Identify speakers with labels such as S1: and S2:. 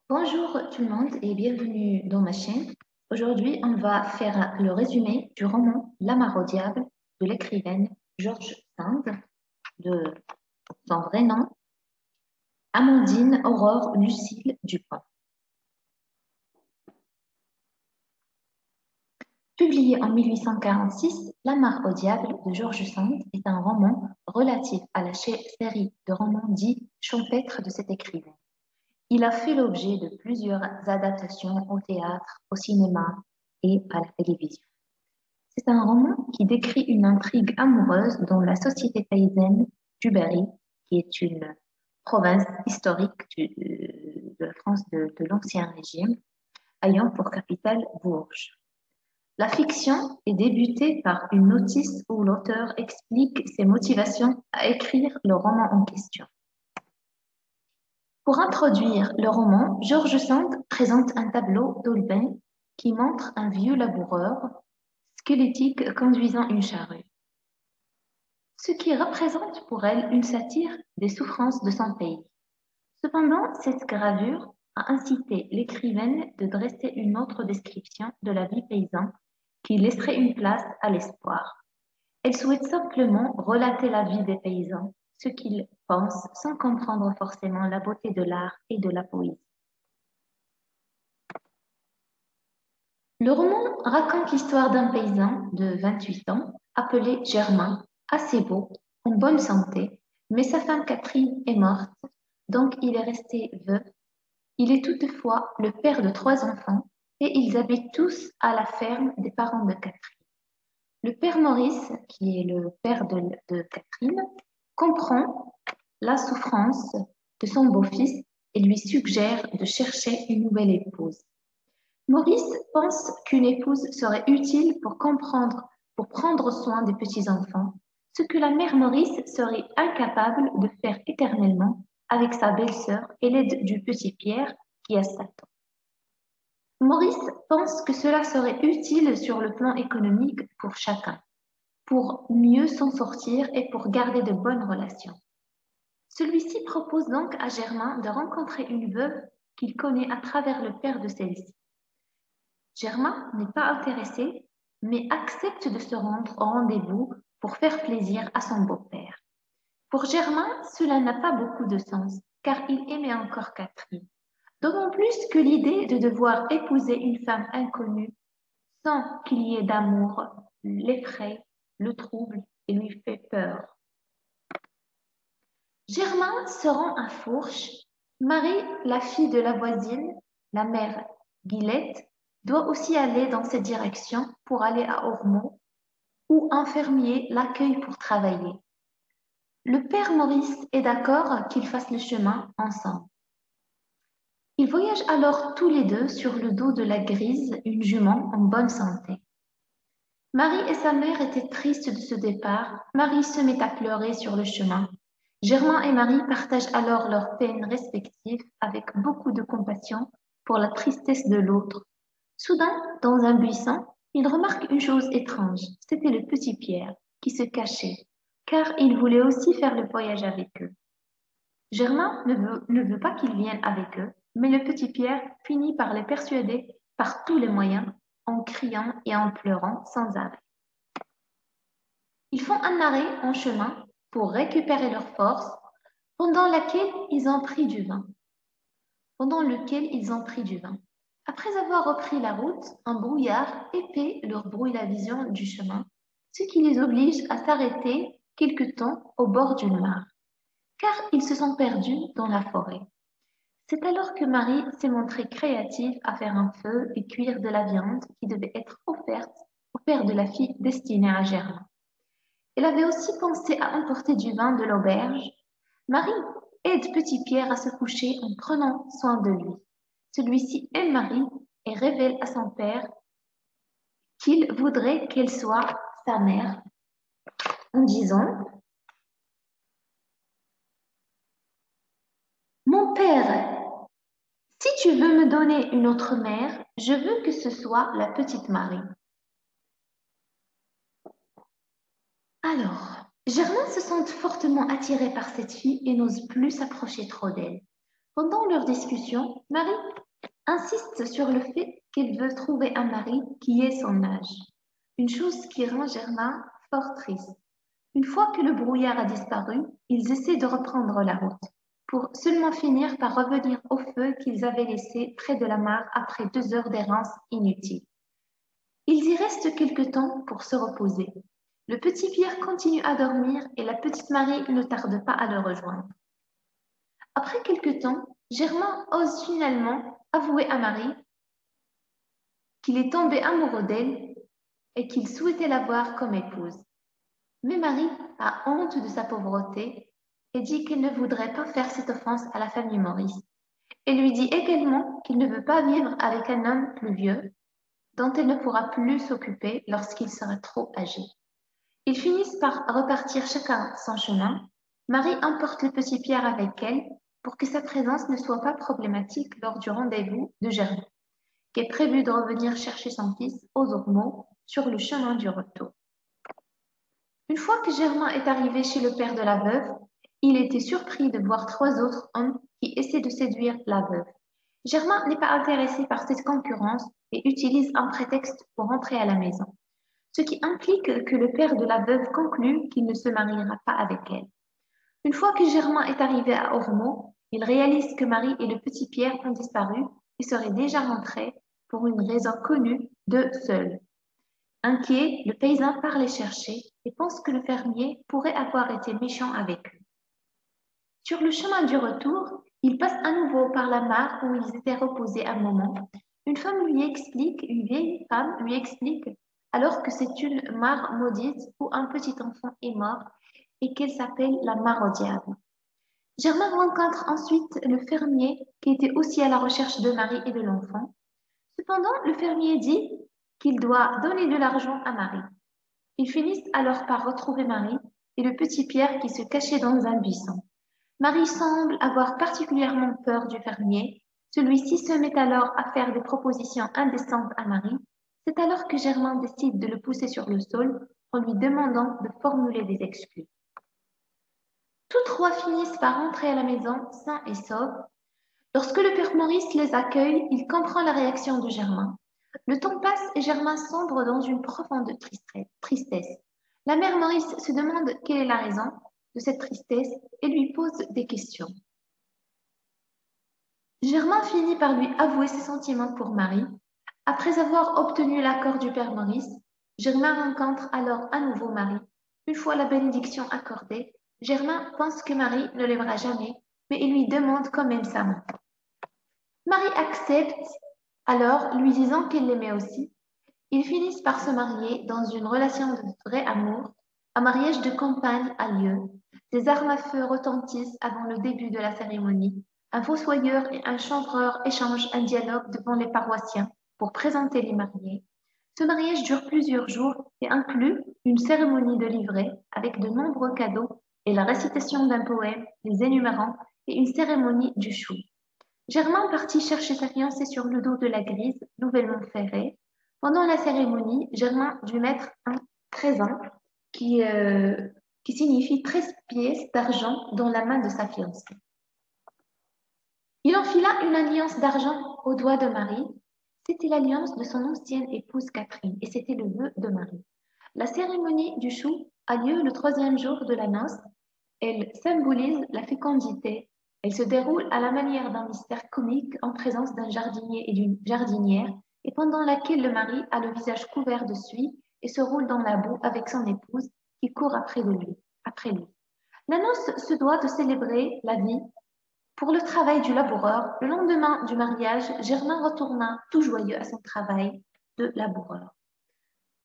S1: Bonjour tout le monde et bienvenue dans ma chaîne. Aujourd'hui, on va faire le résumé du roman La Mare au diable de l'écrivaine George Sand, de son vrai nom, Amandine Aurore Lucille Dupont. Publié en 1846, La Mare au diable de George Sand est un roman relatif à la série de romans dits champêtres de cet écrivain. Il a fait l'objet de plusieurs adaptations au théâtre, au cinéma et à la télévision. C'est un roman qui décrit une intrigue amoureuse dans la société paysanne du Berry, qui est une province historique de la France de l'Ancien Régime, ayant pour capitale Bourges. La fiction est débutée par une notice où l'auteur explique ses motivations à écrire le roman en question. Pour introduire le roman, George Sand présente un tableau d'Holbein qui montre un vieux laboureur squelettique conduisant une charrue, ce qui représente pour elle une satire des souffrances de son pays. Cependant, cette gravure a incité l'écrivaine de dresser une autre description de la vie paysanne qui laisserait une place à l'espoir. Elle souhaite simplement relater la vie des paysans, ce qu'ils pensent sans comprendre forcément la beauté de l'art et de la poésie. Le roman raconte l'histoire d'un paysan de 28 ans appelé Germain, assez beau, en bonne santé, mais sa femme Catherine est morte, donc il est resté veuf. Il est toutefois le père de 3 enfants et ils habitent tous à la ferme des parents de Catherine. Le père Maurice, qui est le père de Catherine, comprend la souffrance de son beau-fils et lui suggère de chercher une nouvelle épouse. Maurice pense qu'une épouse serait utile pour prendre soin des petits-enfants, ce que la mère Maurice serait incapable de faire éternellement avec sa belle-sœur et l'aide du petit Pierre qui a 7 ans. Maurice pense que cela serait utile sur le plan économique pour chacun, pour mieux s'en sortir et pour garder de bonnes relations. Celui-ci propose donc à Germain de rencontrer une veuve qu'il connaît à travers le père de celle-ci. Germain n'est pas intéressé, mais accepte de se rendre au rendez-vous pour faire plaisir à son beau-père. Pour Germain, cela n'a pas beaucoup de sens, car il aimait encore Catherine. D'autant plus que l'idée de devoir épouser une femme inconnue sans qu'il y ait d'amour l'effraie, le trouble et lui fait peur. Germain se rend à Fourches. Marie, la fille de la voisine, la mère Guilette, doit aussi aller dans cette direction pour aller à Ormeaux, où un fermier l'accueille pour travailler. Le père Maurice est d'accord qu'ils fassent le chemin ensemble. Ils voyagent alors tous les deux sur le dos de la Grise, une jument en bonne santé. Marie et sa mère étaient tristes de ce départ. Marie se met à pleurer sur le chemin. Germain et Marie partagent alors leurs peines respectives avec beaucoup de compassion pour la tristesse de l'autre. Soudain, dans un buisson, ils remarquent une chose étrange. C'était le petit Pierre qui se cachait, car il voulait aussi faire le voyage avec eux. Germain ne veut pas qu'ils viennent avec eux, mais le petit Pierre finit par les persuader par tous les moyens, en criant et en pleurant sans arrêt. Ils font un arrêt en chemin pour récupérer leurs forces, pendant lequel ils ont pris du vin. Après avoir repris la route, un brouillard épais leur brouille la vision du chemin, ce qui les oblige à s'arrêter quelque temps au bord d'une mare, car ils se sont perdus dans la forêt. C'est alors que Marie s'est montrée créative à faire un feu et cuire de la viande qui devait être offerte au père de la fille destinée à Germain. Elle avait aussi pensé à emporter du vin de l'auberge. Marie aide petit Pierre à se coucher en prenant soin de lui. Celui-ci aime Marie et révèle à son père qu'il voudrait qu'elle soit sa mère en disant: Mon père, si tu veux me donner une autre mère, je veux que ce soit la petite Marie. Alors, Germain se sent fortement attiré par cette fille et n'ose plus s'approcher trop d'elle. Pendant leur discussion, Marie insiste sur le fait qu'elle veut trouver un mari qui ait son âge, une chose qui rend Germain fort triste. Une fois que le brouillard a disparu, ils essaient de reprendre la route, pour seulement finir par revenir au feu qu'ils avaient laissé près de la mare après 2 heures d'errance inutile. Ils y restent quelque temps pour se reposer. Le petit Pierre continue à dormir et la petite Marie ne tarde pas à le rejoindre. Après quelque temps, Germain ose finalement avouer à Marie qu'il est tombé amoureux d'elle et qu'il souhaitait la voir comme épouse. Mais Marie a honte de sa pauvreté et dit qu'elle ne voudrait pas faire cette offense à la famille Maurice. Elle lui dit également qu'il ne veut pas vivre avec un homme plus vieux, dont elle ne pourra plus s'occuper lorsqu'il sera trop âgé. Ils finissent par repartir chacun son chemin. Marie emporte le petit Pierre avec elle pour que sa présence ne soit pas problématique lors du rendez-vous de Germain, qui est prévu de revenir chercher son fils aux Ormeaux sur le chemin du retour. Une fois que Germain est arrivé chez le père de la veuve, il était surpris de voir 3 autres hommes qui essaient de séduire la veuve. Germain n'est pas intéressé par cette concurrence et utilise un prétexte pour rentrer à la maison, ce qui implique que le père de la veuve conclut qu'il ne se mariera pas avec elle. Une fois que Germain est arrivé à Ormeaux, il réalise que Marie et le petit Pierre ont disparu et seraient déjà rentrés pour une raison connue d'eux seuls. Inquiet, le paysan part les chercher et pense que le fermier pourrait avoir été méchant avec eux. Sur le chemin du retour, il passe à nouveau par la mare où ils étaient reposés un moment. Une vieille femme lui explique alors que c'est une mare maudite où un petit enfant est mort et qu'elle s'appelle la mare au diable. Germain rencontre ensuite le fermier qui était aussi à la recherche de Marie et de l'enfant. Cependant, le fermier dit qu'il doit donner de l'argent à Marie. Ils finissent alors par retrouver Marie et le petit Pierre qui se cachait dans un buisson. Marie semble avoir particulièrement peur du fermier. Celui-ci se met alors à faire des propositions indécentes à Marie. C'est alors que Germain décide de le pousser sur le sol en lui demandant de formuler des excuses. Tous trois finissent par rentrer à la maison sains et saufs. Lorsque le père Maurice les accueille, il comprend la réaction de Germain. Le temps passe et Germain sombre dans une profonde tristesse. La mère Maurice se demande quelle est la raison de cette tristesse et lui pose des questions. Germain finit par lui avouer ses sentiments pour Marie. Après avoir obtenu l'accord du père Maurice, Germain rencontre alors à nouveau Marie. Une fois la bénédiction accordée, Germain pense que Marie ne l'aimera jamais, mais il lui demande quand même sa main. Marie accepte alors, lui disant qu'elle l'aimait aussi. Ils finissent par se marier dans une relation de vrai amour. Un mariage de campagne a lieu. Des armes à feu retentissent avant le début de la cérémonie. Un fossoyeur et un chanvreur échangent un dialogue devant les paroissiens pour présenter les mariés. Ce mariage dure plusieurs jours et inclut une cérémonie de livret avec de nombreux cadeaux et la récitation d'un poème, les énumérants et une cérémonie du chou. Germain partit chercher sa fiancée sur le dos de la grise, nouvellement ferrée. Pendant la cérémonie, Germain dut mettre un présent qui, qui signifie 13 pièces d'argent dans la main de sa fiancée. Il enfila une alliance d'argent au doigt de Marie. C'était l'alliance de son ancienne épouse Catherine et c'était le vœu de Marie. La cérémonie du chou a lieu le 3e jour de la noce. Elle symbolise la fécondité. Elle se déroule à la manière d'un mystère comique en présence d'un jardinier et d'une jardinière et pendant laquelle le mari a le visage couvert de suie et se roule dans la boue avec son épouse qui court après lui. La noce se doit de célébrer la vie pour le travail du laboureur. Le lendemain du mariage, Germain retourna tout joyeux à son travail de laboureur.